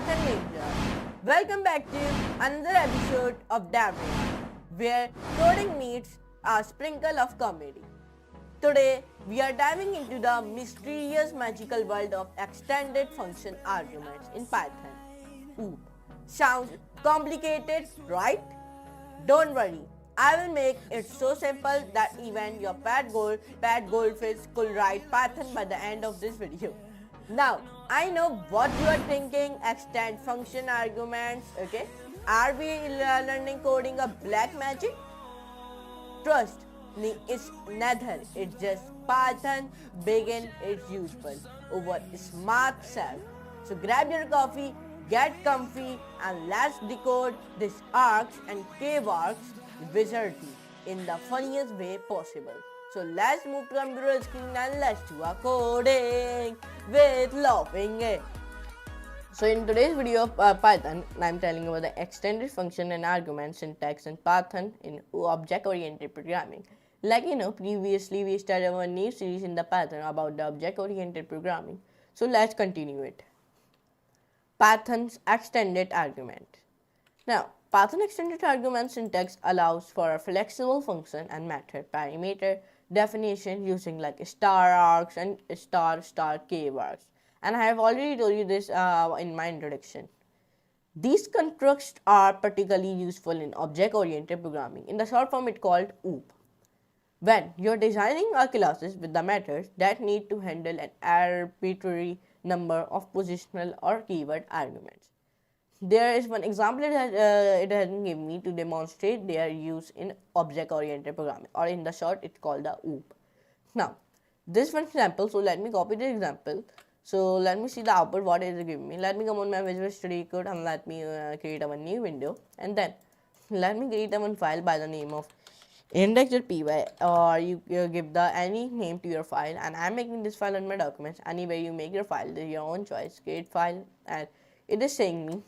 Python Ninja. Welcome back to another episode of Dabbing, where coding meets a sprinkle of comedy. Today, we are diving into the mysterious magical world of extended function arguments in Python. Oop. Sounds complicated, right? Don't worry, I will make it so simple that even your pet goldfish could write Python by the end of this video. Now, I know what you are thinking, extend function arguments, okay? Are we learning coding a black magic? Trust me, it's neither. It's just Python begin its usual over smart self. So grab your coffee, get comfy, and let's decode this arcs and K-arcs wizardry in the funniest way possible. So let's move to computer screen and let's do a coding with laughing. So in today's video of Python, I'm telling you about the extended function and argument syntax in Python in object-oriented programming. Like previously we started our new series in the Python about the object-oriented programming. So let's continue it. Python's extended argument. Now, Python extended argument syntax allows for a flexible function and method parameter definition using like star arcs and star K arcs. And I have already told you this in my introduction. These constructs are particularly useful in object-oriented programming. In the short form, it's called OOP. When you're designing a classes with the methods that need to handle an arbitrary number of positional or keyword arguments. There is one example it has given me to demonstrate their use in object-oriented programming, or in the short, it's called the OOP. Now, this one example, so let me copy the example. So let me see the output, what is it giving me. Let me come on my Visual Studio Code and let me create a new window, and then let me create one file by the name of index.py, or you give the any name to your file, and I'm making this file on my documents. Anywhere you make your file, this is your own choice, create file, and it is saying me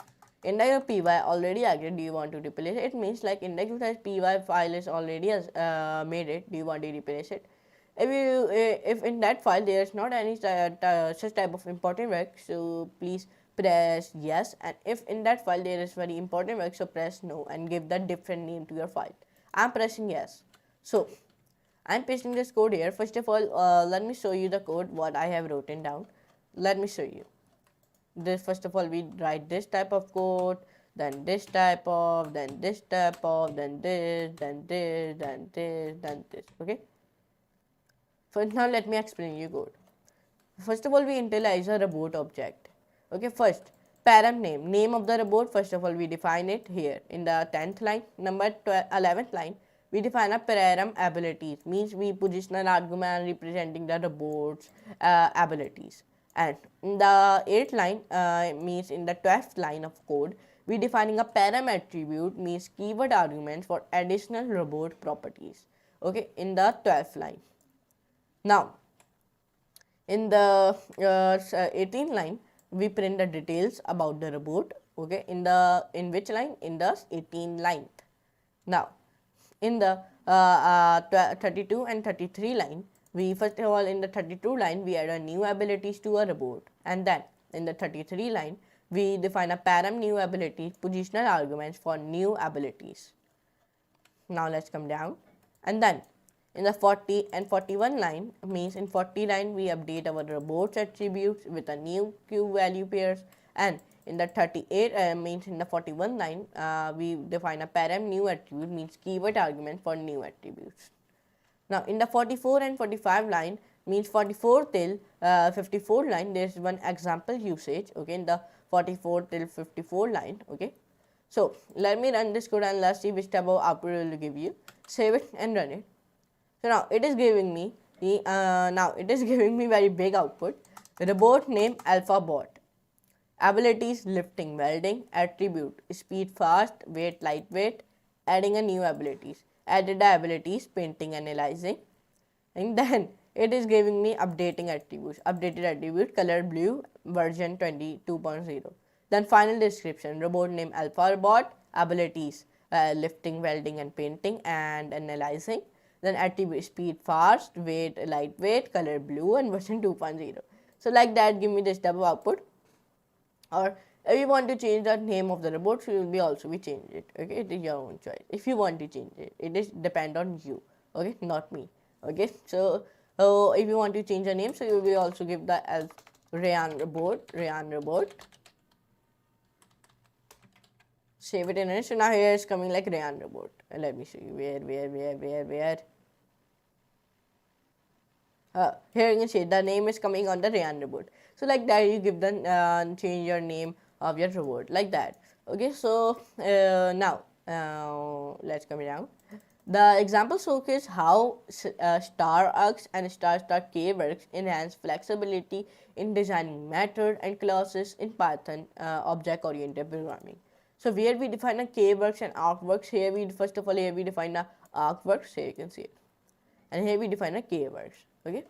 index.py already agreed, do you want to replace it? It means like index.py file is already made it, do you want to replace it? If in that file there is not any such type of important work, so please press yes, and if in that file there is very important work, so press no and give that different name to your file. I'm pressing yes. So I'm pasting this code here. First of all, let me show you the code what I have written down. Let me show you this. First of all, we write this type of code, then this type of, then this type of, then this, then this, then this, then this. Okay. So now let me explain you code. First of all, we initialize a robot object. Okay. First, param name of the robot. First of all, we define it here in the 10th line. Number 11th line, we define a param abilities, means we positional argument representing the robot's abilities. And in the 8th line, means in the 12th line of code, we defining a param attribute, means keyword arguments for additional robot properties. Okay, in the 12th line. Now, in the 18th line, we print the details about the robot. Okay, in which line? In the 18th line. Now, in the 32 and 33 line, we first of all in the 32 line we add a new abilities to a robot, and then in the 33 line we define a param new abilities positional arguments for new abilities. Now let's come down, and then in the 40 and 41 line, means in 40 line we update our robot's attributes with a new q value pairs, and in the 38 means in the 41 line we define a param new attribute, means keyword argument for new attributes. Now in the 44 and 45 line, means 44 till 54 line, there is one example usage. Okay, in the 44 till 54 line. Okay, so let me run this code and let's see which type of output it will give you. Save it and run it. So now it is giving me very big output. Robot name alpha bot, abilities lifting welding, attribute speed fast, weight lightweight, adding a new abilities, added the abilities painting analyzing, and then it is giving me updating attributes, updated attribute color blue version 22.0. Then final description, robot name alpha bot, abilities lifting welding and painting and analyzing, then attribute speed fast, weight lightweight, color blue, and version 2.0. So like that, give me this type of output. Or if you want to change the name of the robot, so you will be also be change it. Okay, it is your own choice. If you want to change it, it is depend on you. Okay, not me. Okay, so if you want to change the name, so you will be also give the as Rayyan robot. Save it in it. So now here is coming like Rayyan robot. Let me show you where. Here you can see the name is coming on the Rayyan robot. So like that you give the change your name of your robot like that. Okay, so now let's come down. The example showcase how star arcs and star k works enhance flexibility in designing method and classes in Python object oriented programming. So where we define a k works and arc works, here we first of all here we define a arc works, here you can see it, and here we define a k works. Okay,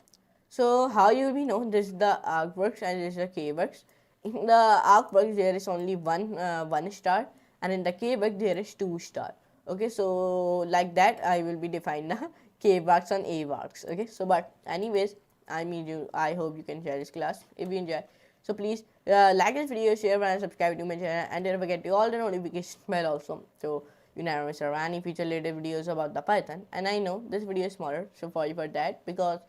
so how you will be know this is the arc works and this is the k works. In the arc works there is only one star, and in the k work there is 2 star. Okay, so like that I will be define the k works and a works. Okay, so but anyways, I hope you can share this class if you enjoy. So please like this video, share and subscribe to my channel, and don't forget to all the notification bell also, so you never miss any future related videos about the Python. And I know this video is smaller, so sorry for that, because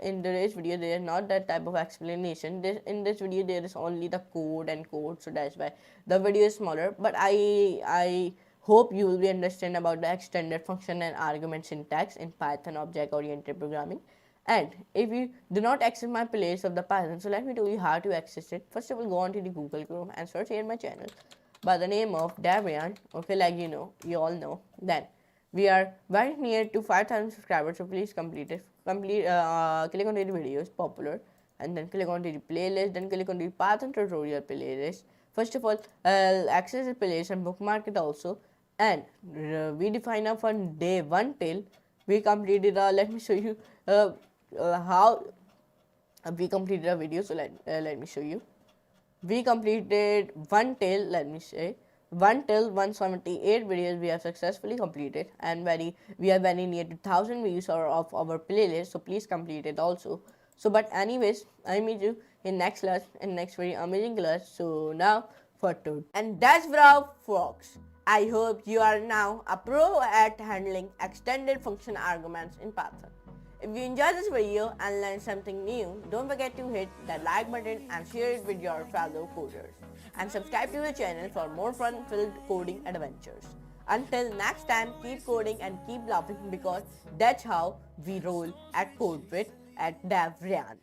in today's video there is not that type of explanation. In this video there is only the code and code, so that's why the video is smaller. But I hope you will be understand about the extended function and argument syntax in Python object oriented programming. And if you do not access my playlist of the Python, so let me tell you how to access it. First of all, go on to the Google Chrome and search here my channel by the name of Rayyan. Okay, like you all know. Then we are very near to 5,000 subscribers, so please click on the videos popular, and then click on the playlist, then click on the Python tutorial playlist. First of all, access the playlist and bookmark it also. And we define up from day 1 till we completed let me show you how we completed a video. So let me show you. We completed 1 till 178 videos we have successfully completed, and we are very near to 1,000 views of our playlist, so please complete it also. So but anyways, I meet you in next class, in next very amazing class. So now for today. And that's how folks. I hope you are now a pro at handling extended function arguments in Python. If you enjoyed this video and learned something new, don't forget to hit that like button and share it with your fellow coders. And subscribe to the channel for more fun-filled coding adventures. Until next time, keep coding and keep laughing, because that's how we roll at Code with at Rayyan.